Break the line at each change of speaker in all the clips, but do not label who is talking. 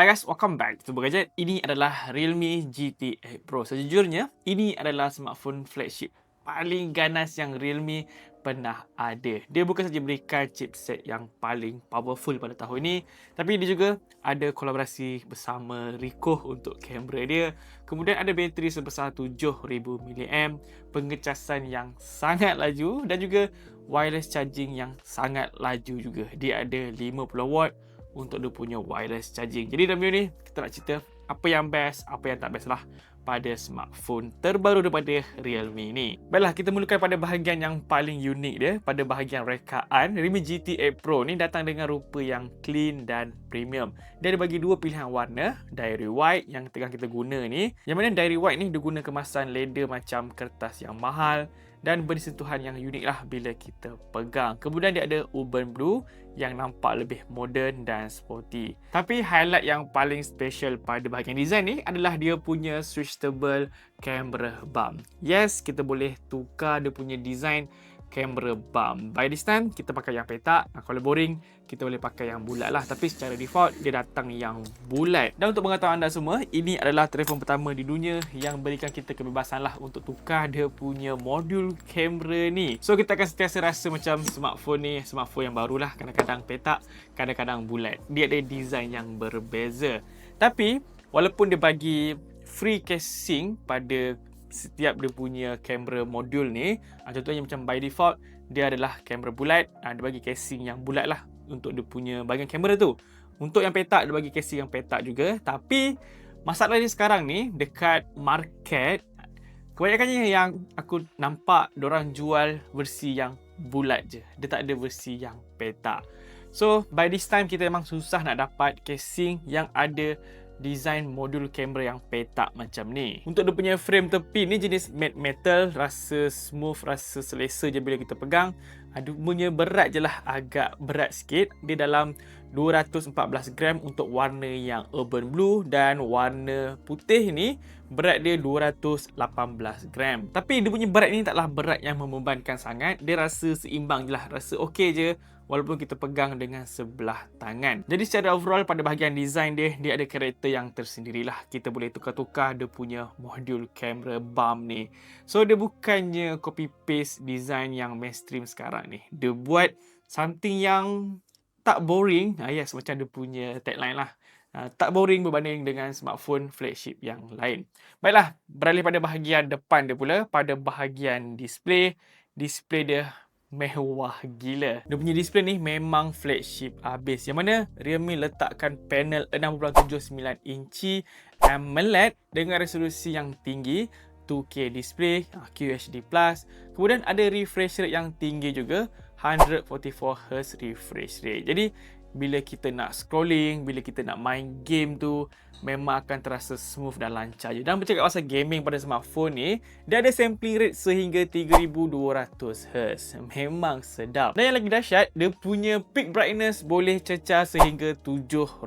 Hi guys, welcome back to Gadget. Ini adalah Realme GT8 Pro. Sejujurnya, ini adalah smartphone flagship paling ganas yang Realme pernah ada. Dia bukan saja berikan chipset yang paling powerful pada tahun ini, tapi dia juga ada kolaborasi bersama Ricoh untuk kamera dia. Kemudian ada bateri sebesar 7000 mAh, pengecasan yang sangat laju dan juga wireless charging yang sangat laju juga. Dia ada 50 watt untuk dia punya wireless charging. Jadi dalam video ni kita nak cerita apa yang best, apa yang tak best lah pada smartphone terbaru daripada Realme ni. Baiklah, kita mulakan pada bahagian yang paling unik dia, pada bahagian rekaan. Realme GT8 Pro ni datang dengan rupa yang clean dan premium. Dia ada bagi dua pilihan warna, Diary White yang tengah kita guna ni. Yang mana Diary White ni dia guna kemasan leather macam kertas yang mahal dan beri sentuhan yang unik lah bila kita pegang. Kemudian dia ada Urban Blue yang nampak lebih moden dan sporty. Tapi highlight yang paling special pada bahagian design ni adalah dia punya switchable camera bump. Yes, kita boleh tukar dia punya design camera bump. By this time, kita pakai yang petak. Kalau boring, kita boleh pakai yang bulat lah. Tapi secara default, dia datang yang bulat. Dan untuk pengetahuan anda semua, ini adalah telefon pertama di dunia yang berikan kita kebebasan lah untuk tukar dia punya modul kamera ni. So, kita akan sentiasa rasa macam smartphone ni, smartphone yang baru lah. Kadang-kadang petak, kadang-kadang bulat. Dia ada design yang berbeza. Tapi, walaupun dia bagi free casing pada setiap dia punya kamera modul ni, contohnya macam by default dia adalah kamera bulat, dia bagi casing yang bulat lah untuk dia punya bahagian kamera tu. Untuk yang petak dia bagi casing yang petak juga. Tapi masalahnya sekarang ni dekat market, kebanyakannya yang aku nampak diorang jual versi yang bulat je, dia tak ada versi yang petak. So by this time kita memang susah nak dapat casing yang ada design modul kamera yang petak macam ni. Untuk dia punya frame tepi ni jenis matte metal, rasa smooth, rasa selesa je bila kita pegang. Dia punya berat je lah agak berat sikit. Dia dalam 214 gram untuk warna yang urban blue, dan warna putih ni berat dia 218 gram. Tapi dia punya berat ni taklah berat yang membebankan sangat. Dia rasa seimbang je lah, rasa okey je walaupun kita pegang dengan sebelah tangan. Jadi secara overall pada bahagian design dia ada karakter yang tersendirilah. Kita boleh tukar-tukar dia punya modul kamera bump ni. So dia bukannya copy paste design yang mainstream sekarang ni. Dia buat something yang tak boring. Yes, macam dia punya tagline lah. Tak boring berbanding dengan smartphone flagship yang lain. Baiklah, beralih pada bahagian depan dia pula. Pada bahagian display dia mewah gila. Dia punya display ni memang flagship habis. Yang mana Realme letakkan panel 6.79 inci AMOLED dengan resolusi yang tinggi, 2K display, QHD+. Kemudian ada refresh rate yang tinggi juga, 144Hz refresh rate. Jadi bila kita nak scrolling, bila kita nak main game tu, memang akan terasa smooth dan lancar je. Dan bercakap pasal gaming pada smartphone ni, dia ada sampling rate sehingga 3200Hz. Memang sedap. Dan yang lagi dahsyat, dia punya peak brightness boleh cecah sehingga 7000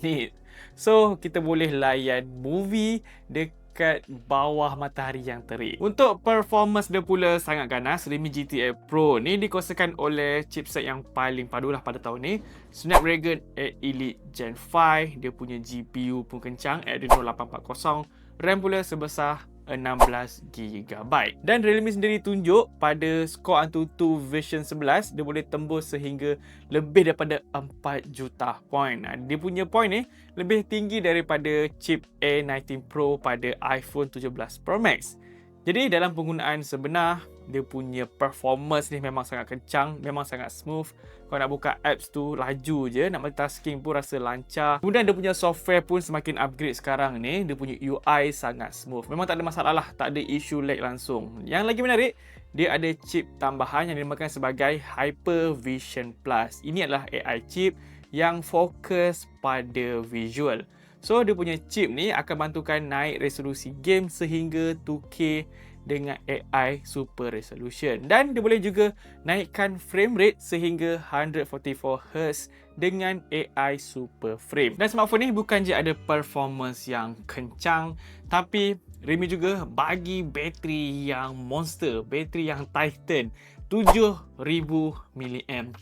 nit. So, kita boleh layan movie dekat bawah matahari yang terik. Untuk performance dia pula sangat ganas. Realme GT8 Pro ni dikuasakan oleh chipset yang paling padulah pada tahun ni, Snapdragon 8 Elite Gen 5. Dia punya GPU pun kencang, Adreno 840. RAM pula sebesar 16GB. Dan Realme sendiri tunjuk pada Score Antutu version 11 dia boleh tembus sehingga lebih daripada 4 juta poin. Dia punya poin ni lebih tinggi daripada chip A19 Pro pada iPhone 17 Pro Max. Jadi dalam penggunaan sebenar, dia punya performance ni memang sangat kencang, memang sangat smooth. Kalau nak buka apps tu laju je, nak multitasking pun rasa lancar. Kemudian dia punya software pun semakin upgrade sekarang ni. Dia punya UI sangat smooth. Memang tak ada masalah lah, tak ada isu lag langsung. Yang lagi menarik, dia ada chip tambahan yang dinamakan sebagai HyperVision Plus. Ini adalah AI chip yang fokus pada visual. So dia punya chip ni akan bantukan naik resolusi game sehingga 2K dengan AI Super Resolution. Dan dia boleh juga naikkan frame rate sehingga 144Hz dengan AI Super Frame. Dan smartphone ni bukan je ada performance yang kencang, tapi Realme juga bagi bateri yang monster, bateri yang titan, 7000 mAh.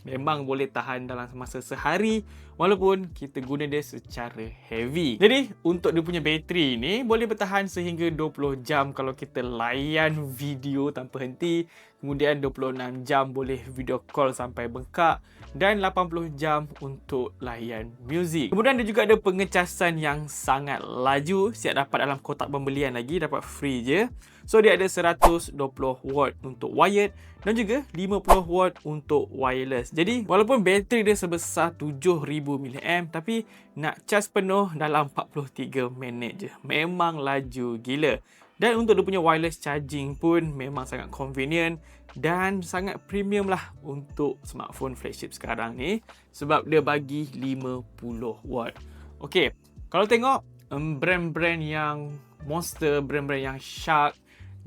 Memang boleh tahan dalam masa sehari walaupun kita guna dia secara heavy. Jadi untuk dia punya bateri ni boleh bertahan sehingga 20 jam kalau kita layan video tanpa henti. Kemudian 26 jam boleh video call sampai bengkak dan 80 jam untuk layan muzik. Kemudian dia juga ada pengecasan yang sangat laju. Siap dapat dalam kotak pembelian lagi, dapat free je. So dia ada 120 watt untuk wired dan juga 50 watt untuk wireless. Jadi walaupun bateri dia sebesar 7000 mAh tapi nak charge penuh dalam 43 minit je. Memang laju gila. Dan untuk dia punya wireless charging pun memang sangat convenient dan sangat premium lah untuk smartphone flagship sekarang ni sebab dia bagi 50 watt. Okey, kalau tengok brand-brand yang Monster, brand-brand yang Shark,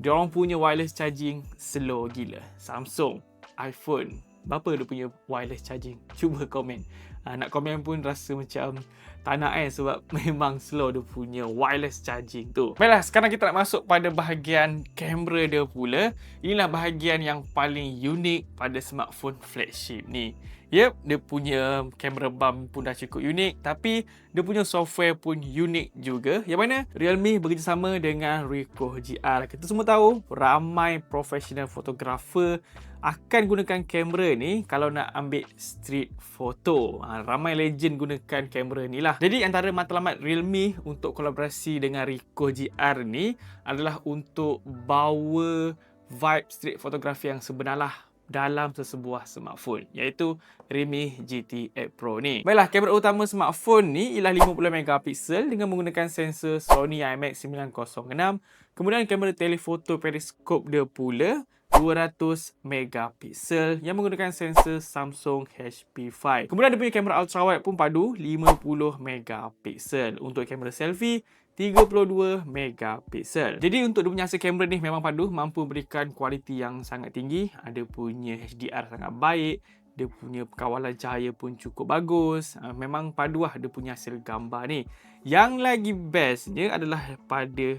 diorang punya wireless charging slow gila. Samsung, iPhone, berapa dia punya wireless charging? Cuba komen. Nak komen pun rasa macam tak nak sebab memang slow dia punya wireless charging tu. Baiklah, sekarang kita nak masuk pada bahagian kamera dia pula. Inilah bahagian yang paling unik pada smartphone flagship ni. Yep, dia punya kamera bump pun dah cukup unik tapi dia punya software pun unik juga. Yang mana Realme bekerjasama dengan Ricoh GR. Kita semua tahu ramai professional fotografer akan gunakan kamera ni kalau nak ambil street photo. Ramai legend gunakan kamera ni lah. Jadi antara matlamat Realme untuk kolaborasi dengan Ricoh GR ni adalah untuk bawa vibe street photography yang sebenar lah dalam sesebuah smartphone, iaitu Realme GT 8 Pro ni. Baiklah, kamera utama smartphone ni ialah 50 megapiksel dengan menggunakan sensor Sony IMX906. Kemudian kamera telefoto periskop dia pula 200 megapiksel yang menggunakan sensor Samsung HP5. Kemudian dia punya kamera ultrawide pun padu 50 megapiksel. Untuk kamera selfie 32 megapiksel. Jadi untuk dia punya hasil kamera ni memang padu, mampu berikan kualiti yang sangat tinggi. Ada punya HDR sangat baik, dia punya kawalan cahaya pun cukup bagus. Memang padu lah dia punya hasil gambar ni. Yang lagi bestnya adalah pada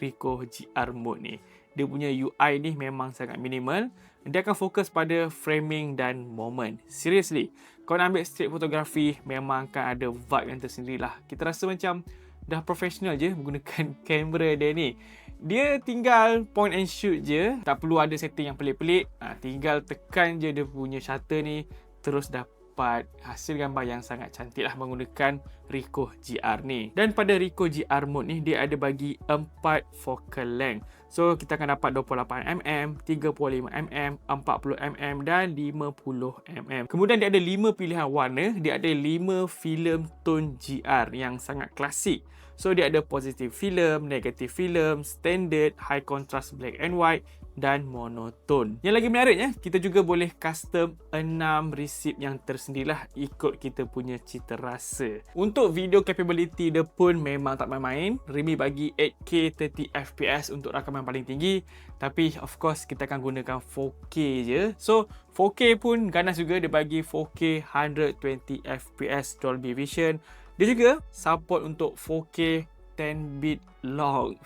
Ricoh GR mode ni. Dia punya UI ni memang sangat minimal. Dia akan fokus pada framing dan moment. Seriously, kalau nak ambil street photography memang akan ada vibe yang tersendiri lah. Kita rasa macam dah profesional je menggunakan kamera dia ni. Dia tinggal point and shoot je, tak perlu ada setting yang pelik-pelik. Tinggal tekan je dia punya shutter ni, terus dapat hasil gambar yang sangat cantik lah menggunakan Ricoh GR ni. Dan pada Ricoh GR mode ni dia ada bagi 4 focal length. So kita akan dapat 28mm, 35mm, 40mm dan 50mm. Kemudian dia ada 5 pilihan warna. Dia ada 5 filem tone GR yang sangat klasik. So dia ada positive film, negative film, standard, high contrast black and white dan monotone. Yang lagi menariknya, kita juga boleh custom 6 resip yang tersendirilah ikut kita punya cita rasa. Untuk video capability dia pun memang tak main-main. Realme bagi 8K 30fps untuk rakaman paling tinggi. Tapi of course kita akan gunakan 4K je. So 4K pun ganas juga, dia bagi 4K 120fps Dolby Vision. Dia juga support untuk 4K 10-bit long.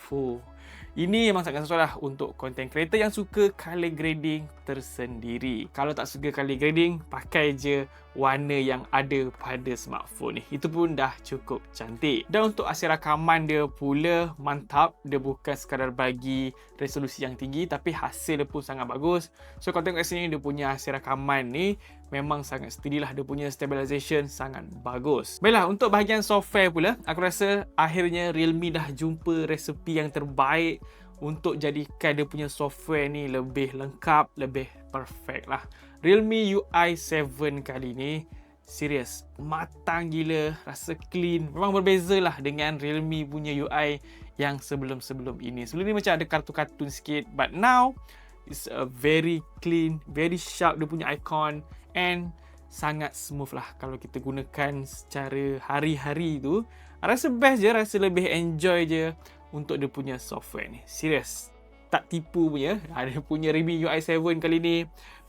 Ini memang sangat sesuai lah untuk content creator yang suka color grading tersendiri. Kalau tak suka color grading, pakai je warna yang ada pada smartphone ni. Itu pun dah cukup cantik. Dan untuk hasil rakaman dia pula mantap. Dia bukan sekadar bagi resolusi yang tinggi tapi hasil dia pun sangat bagus. So kalau tengok kat sini dia punya hasil rakaman ni memang sangat steady lah. Dia punya stabilization sangat bagus. Baiklah, untuk bahagian software pula, aku rasa akhirnya Realme dah jumpa resepi yang terbaik untuk jadikan dia punya software ni lebih lengkap, lebih perfect lah. Realme UI 7 kali ni serius, matang gila, rasa clean. Memang berbeza lah dengan Realme punya UI yang sebelum-sebelum ini. Sebelum ni macam ada kartun-kartun sikit, but now it's a very clean, very sharp dia punya icon and sangat smooth lah kalau kita gunakan secara hari-hari tu. Rasa best je, rasa lebih enjoy je untuk dia punya software ni. Serius, tak tipu punya. Dia punya Realme UI 7 kali ni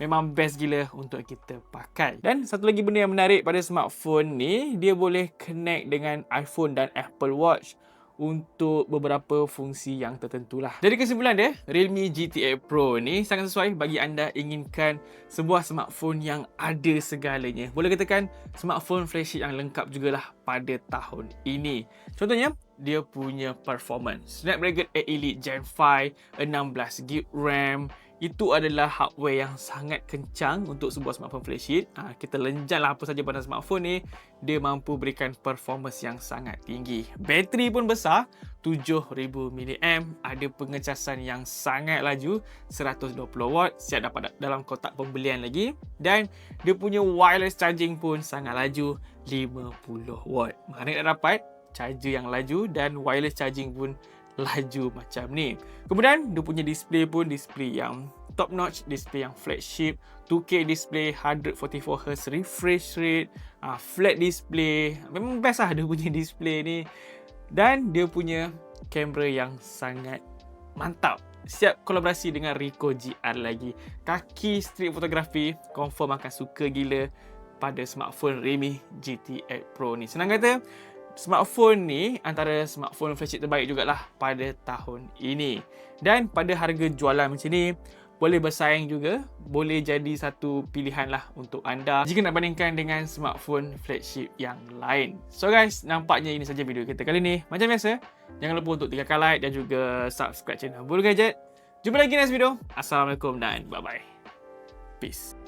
memang best gila untuk kita pakai. Dan satu lagi benda yang menarik pada smartphone ni, dia boleh connect dengan iPhone dan Apple Watch untuk beberapa fungsi yang tertentu lah. Jadi kesimpulan dia, Realme GT8 Pro ni sangat sesuai bagi anda inginkan sebuah smartphone yang ada segalanya. Boleh katakan smartphone flagship yang lengkap jugalah pada tahun ini. Contohnya, dia punya performance. Snapdragon 8 Elite Gen 5, 16GB RAM, itu adalah hardware yang sangat kencang untuk sebuah smartphone flagship. Kita lenjaklah apa saja pada smartphone ni, dia mampu berikan performance yang sangat tinggi. Bateri pun besar, 7000 mAh, ada pengecasan yang sangat laju, 120W, siap dapat dalam kotak pembelian lagi. Dan dia punya wireless charging pun sangat laju, 50W. Mana nak dapat charger yang laju dan wireless charging pun laju macam ni. Kemudian dia punya display pun display yang top notch, display yang flagship, 2K display, 144Hz refresh rate, flat display. Memang best lah dia punya display ni. Dan dia punya kamera yang sangat mantap. Siap kolaborasi dengan Ricoh GR lagi. Kaki street photography confirm akan suka gila pada smartphone Realme GT8 Pro ni. Senang kata, smartphone ni antara smartphone flagship terbaik jugalah pada tahun ini. Dan pada harga jualan macam ni, boleh bersaing juga, boleh jadi satu pilihan lah untuk anda jika nak bandingkan dengan smartphone flagship yang lain. So guys, nampaknya ini saja video kita kali ni. Macam biasa, jangan lupa untuk tinggalkan like dan juga subscribe channel Bulu Gadget. Jumpa lagi next video. Assalamualaikum dan bye-bye. Peace.